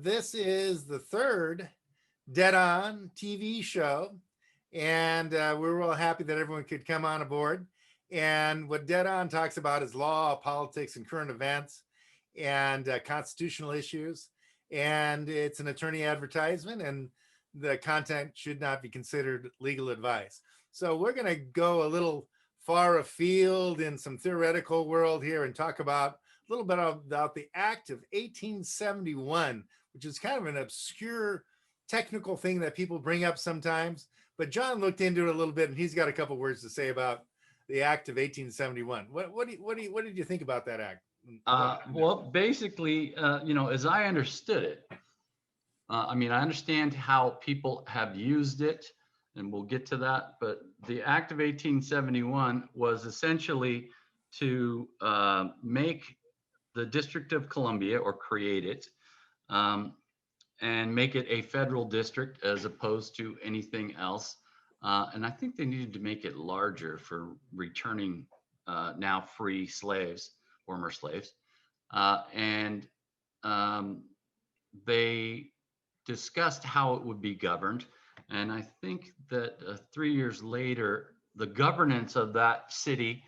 This is the third Dead On TV show, and we're real happy that everyone could come on aboard. And what Dead On talks about is law, politics, and current events, and constitutional issues. And it's an attorney advertisement, and the content should not be considered legal advice. So we're going to go a little far afield in some theoretical world here and talk about a little bit about the Act of 1871, which is kind of an obscure technical thing that people bring up sometimes. But John looked into it a little bit, and he's got a couple words to say about the Act of 1871. What did you think about that act? Well, basically, as I understood it, I understand how people have used it, and we'll get to that. But the Act of 1871 was essentially to make the District of Columbia, or create it, and make it a federal district as opposed to anything else. And I think they needed to make it larger for returning now free slaves, former slaves. And they discussed how it would be governed. And I think that 3 years later, the governance of that city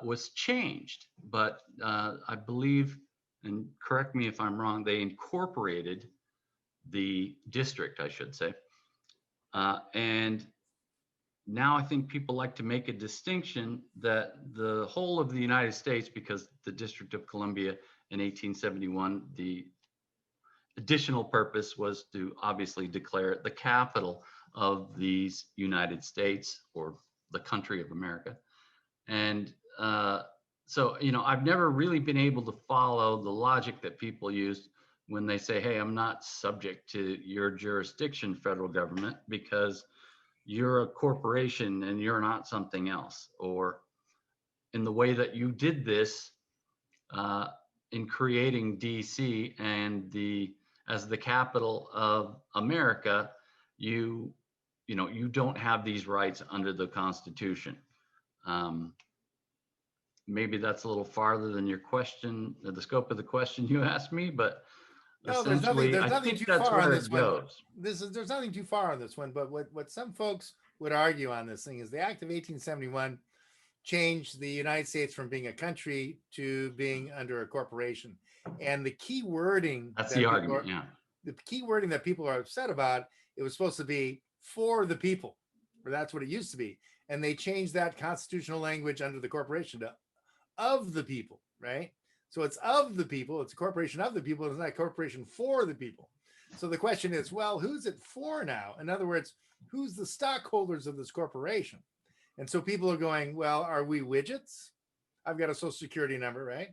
was changed. But I believe, and correct me if I'm wrong, they incorporated the district, I should say. And now I think people like to make a distinction that the whole of the United States, because the District of Columbia in 1871, the additional purpose was to obviously declare it the capital of these United States, or the country of America. And so, I've never really been able to follow the logic that people use when they say, hey, I'm not subject to your jurisdiction, federal government, because you're a corporation and you're not something else. Or in the way that you did this in creating DC and as the capital of America, you don't have these rights under the Constitution. Maybe that's a little farther than your question, the scope of the question you asked me, but no, there's nothing too far on this one. There's nothing too far on this one, but what some folks would argue on this thing is the Act of 1871 changed the United States from being a country to being under a corporation. And the key wording, that's the argument, yeah. The key wording that people are upset about, it was supposed to be for the people, or that's what it used to be. And they changed that constitutional language under the corporation to of the people, right? So it's of the people, it's a corporation of the people, it's not a corporation for the people. So the question is, well, who's it for now? In other words, who's the stockholders of this corporation? And so people are going, well, are we widgets? I've got a social security number, right?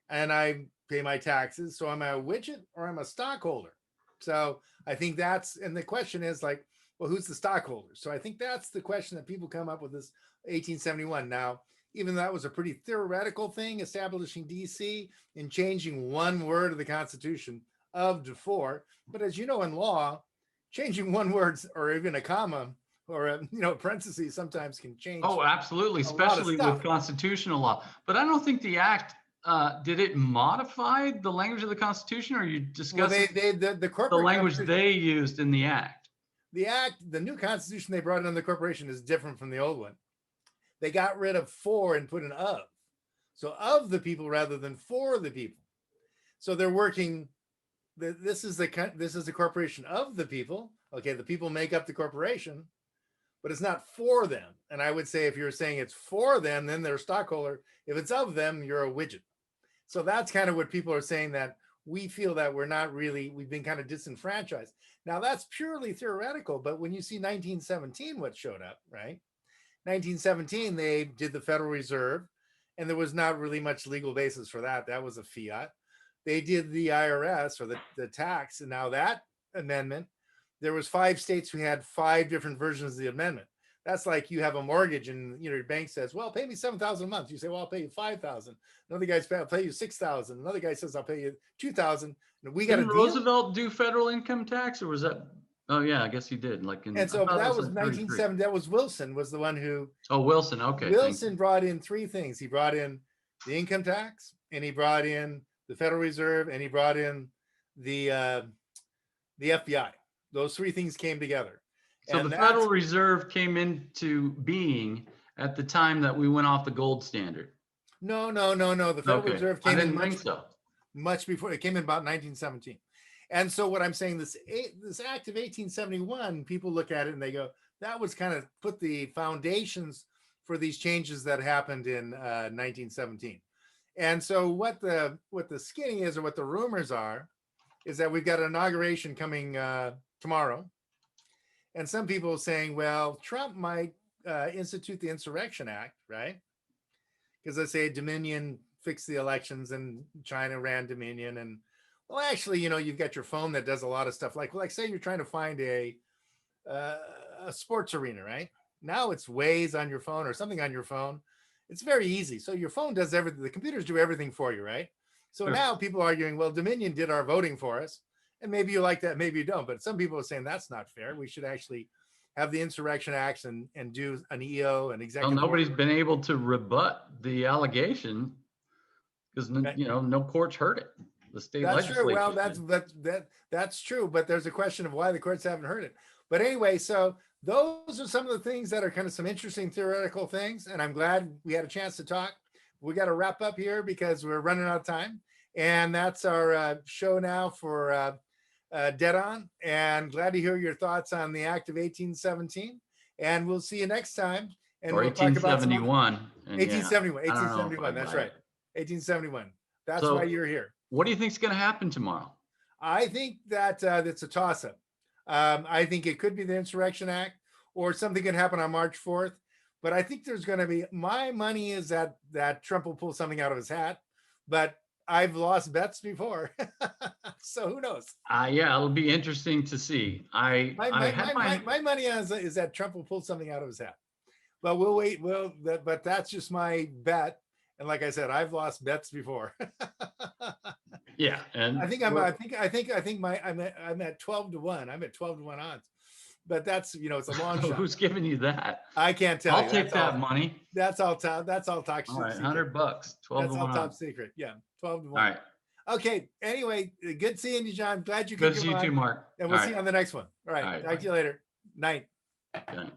And I pay my taxes. So am I a widget or am I a stockholder? So I think and the question is like, well, who's the stockholder? So I think that's the question that people come up with this 1871. Now, even though that was a pretty theoretical thing, establishing DC and changing one word of the Constitution of to for, but as you know, in law, changing one word or even a comma or a parentheses sometimes can change. Oh, absolutely, especially with constitutional law. But I don't think the act did it modify the language of the Constitution, or you discussing the language they used in the act? The act, the new Constitution they brought in the corporation is different from the old one. They got rid of for and put an of. So of the people rather than for the people. So they're working, this is the corporation of the people. Okay, the people make up the corporation, but it's not for them. And I would say if you're saying it's for them, then they're a stockholder. If it's of them, you're a widget. So that's kind of what people are saying, that we feel that we've been kind of disenfranchised. Now that's purely theoretical, but when you see 1917, what showed up, right? 1917, they did the Federal Reserve, and there was not really much legal basis for that. That was a fiat. They did the IRS, or the tax, and now that amendment, there was 5 states who had 5 different versions of the amendment. That's like you have a mortgage and your bank says, well, pay me $7,000 a month. You say, well, I'll pay you $5,000. Another guy says, I'll pay you $6,000. Another guy says, I'll pay you $2,000. And we got a deal. Didn't Roosevelt do federal income tax, or was that? Oh yeah, I guess he did. And so that was 1970. That was Wilson was the one who. Oh, Wilson. Okay. Wilson brought in 3 things. He brought in the income tax, and he brought in the Federal Reserve, and he brought in the FBI. Those three things came together. So And the that's- Federal Reserve came into being at the time that we went off the gold standard. No. The Federal Okay, Reserve I came in didn't think so. much before. It came in about 1917. And so what I'm saying, this act of 1871, people look at it and they go, that was kind of put the foundations for these changes that happened in 1917. And so what the skinny is, or what the rumors are, is that we've got an inauguration coming tomorrow. And some people are saying, well, Trump might institute the Insurrection Act, right? Because they say Dominion fixed the elections and China ran Dominion. And well, actually, you've got your phone that does a lot of stuff. Like say you're trying to find a sports arena, right? Now it's Waze on your phone or something on your phone. It's very easy. So your phone does everything. The computers do everything for you, right? So Sure. now people are arguing, well, Dominion did our voting for us. And maybe you like that, maybe you don't. But some people are saying that's not fair. We should actually have the Insurrection Acts and do an EO, an Well, executive. nobody's order. been able to rebut the allegation because no courts heard it. The state That's legislature. true. Well, did. that's true. But there's a question of why the courts haven't heard it. But anyway, so those are some of the things that are kind of some interesting theoretical things. And I'm glad we had a chance to talk. We got to wrap up here because we're running out of time. And that's our show now for Dead On. And glad to hear your thoughts on the Act of 1817. And we'll see you next time. And Or we'll talk about some 1871. 1871. I don't know if 1871. I That's buy right. it. 1871. That's So- why you're here. What do you think's going to happen tomorrow? I think that that's a toss-up. I think it could be the Insurrection Act, or something could happen on March 4th. But I think there's going to be, my money is that Trump will pull something out of his hat. But I've lost bets before, so who knows? Yeah, it'll be interesting to see. My money is that Trump will pull something out of his hat. But we'll wait. But that's just my bet. And like I said, I've lost bets before. Yeah, and I think I'm at 12 to 1. I'm at 12 to 1 odds. But that's, it's a long shot. Who's giving you that? I can't tell you. I'll take That's that all- money. That's all top secret. All right, $100, 12 That's to all 1. top secret. Yeah, 12 to 1. All right, Okay. Anyway, good seeing you, John. Glad you good could to see come you too, on. Mark. And we'll All see you right. on the next one. All right. All right. Talk to you later. Night. Good night.